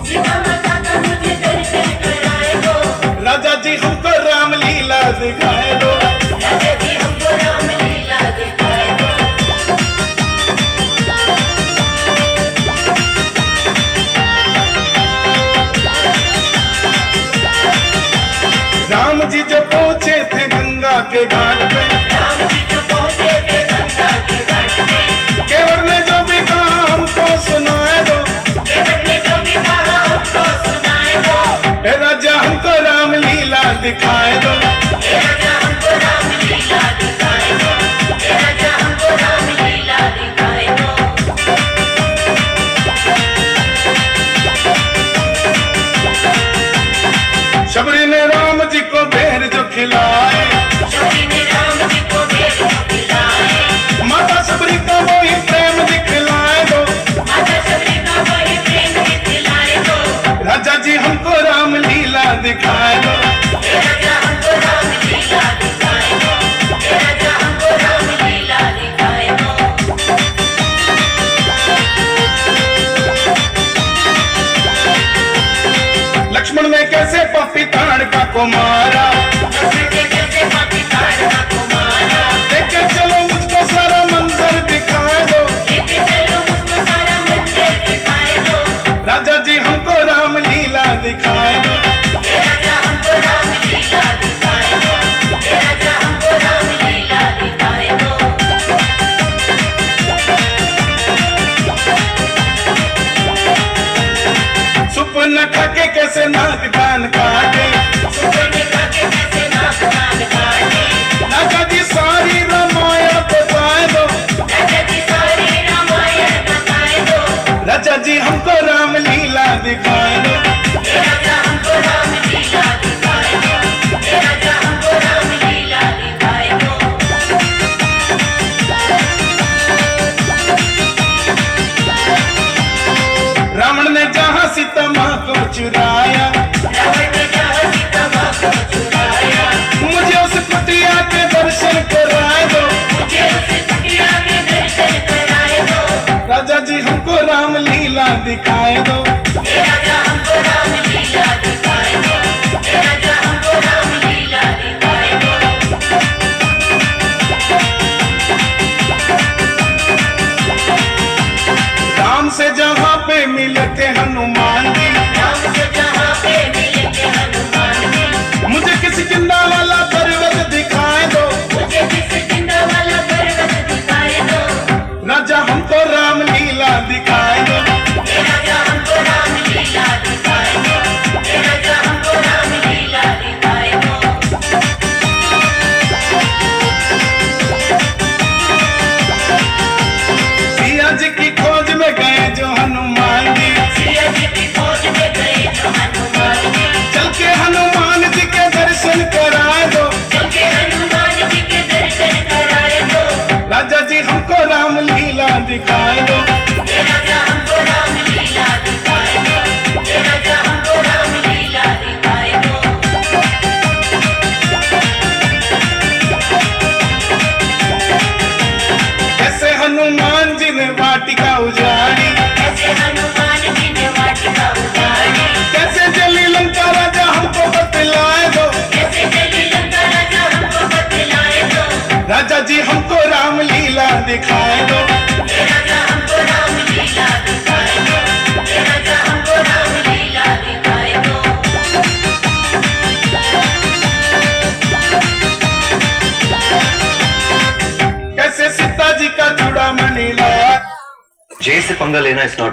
सीता माता का मुझे दर्शन कराए दो। राजा जी हमको रामलीला दिखाए दो। राजा जी हमको रामलीला दिखाए दो। राम जी जो पहुंचे थे गंगा के घाट पे, राम जी जो पहुंचे थे गंगा के घाट पे, केवट ने जो भी कहा हमको सुनाए दो। केवट ने जो भी कहा हमको सुनाए दो। हे राजा हमको रामलीला दिखाए दो। हे राजा हमको रामलीला दिखाए दो। हे राजा हमको रामलीला दिखाए दो। शबरी ने राम जी को बेर जो खिलाए, शबरी ने राम जी को बेर जो खिलाए, माता शबरी का वही प्रेम दिखलाए दो। माता शबरी का वही प्रेम दिखलाए दो। राजा जी हमको रामलीला दिखाए दो। हे राजा हमको रामलीला दिखाए दो। हे राजा हमको रामलीला दिखाए दो। लक्ष्मण ने कैसे पापीतान का को मारा, लक्ष्मण ने कैसे पापीतान का को मारा। लेके चलो मुझको सारा मंजर दिखाए दो। लेके चलो मुझको सारा मंदिर दिखाए दो। राजा जी हमको रामलीला दिखाए दो। हे राजा हमको रामलीला दिखाए दो। हे राजा हमको रामलीला दिखाए दो। सुप न खाके कैसे नाक कान काटे, सुपने खाके कैसे नाक कान काटे। राजा जी सारी रामायण बताए दो। राजा जी सारी रामायण बताए दो। राजा जी हमको रामलीला दिखाए दो। हे राजा हमको रामलीला दिखाए दो। हे राजा हमको रामलीला दिखाए दो। रावण ने जहाँ सीता माँ को चुराया, रावण ने जहाँ सीता माँ को चुराया, मुझे उस कुटिया के दर्शन कराए दो। मुझे उस कुटिया के दर्शन कराए दो। राजा जी हमको रामलीला दिखाए दो। हे राजा हमको रामलीला दिखाए दो। हे राजा हमको रामलीला दिखाए दो। राम से जहाँ पे मिले थे हनुमान जी, राम से जहाँ पे मिले थे हनुमान जी, मुझे किसी किंदा वाला पर्वत दिखाए दो। मुझे किस जिंदा वाला पर्वत दिखाए दो। राजा हमको रामलीला दिखाए दो। हे राजा हमको रामलीला दिखाए दो। हे राजा हमको रामलीला दिखाए दो। सिया जी की खोज में गए जो हनुमान जी, सिया जी की खोज में गए जो हनुमान जी, चल के हनुमान जी के दर्शन कराए दो। चल के हनुमान जी के दर्शन कराए दो। राजा जी हमको रामलीला दिखाए दो। हे राजा हमको रामलीला दिखाए दो। हे राजा हमको रामलीला दिखाए दो। कैसे हनुमान जी ने वाटिका उजाड़ी, कैसे हनुमान जी ने वाटिका उजाड़ी, कैसे जली लंका राजा हमको बतलाए दो। कैसे जली लंका राजा हमको बतलाए दो। राजा जी हमको रामलीला दिखाए दो। हे राजा हमको रामलीला दिखाए दो। हे राजा हमको रामलीला दिखाए दो। कैसे सीता जी का चूड़ा मणि लाया, जय से पंगा लेना इज नॉट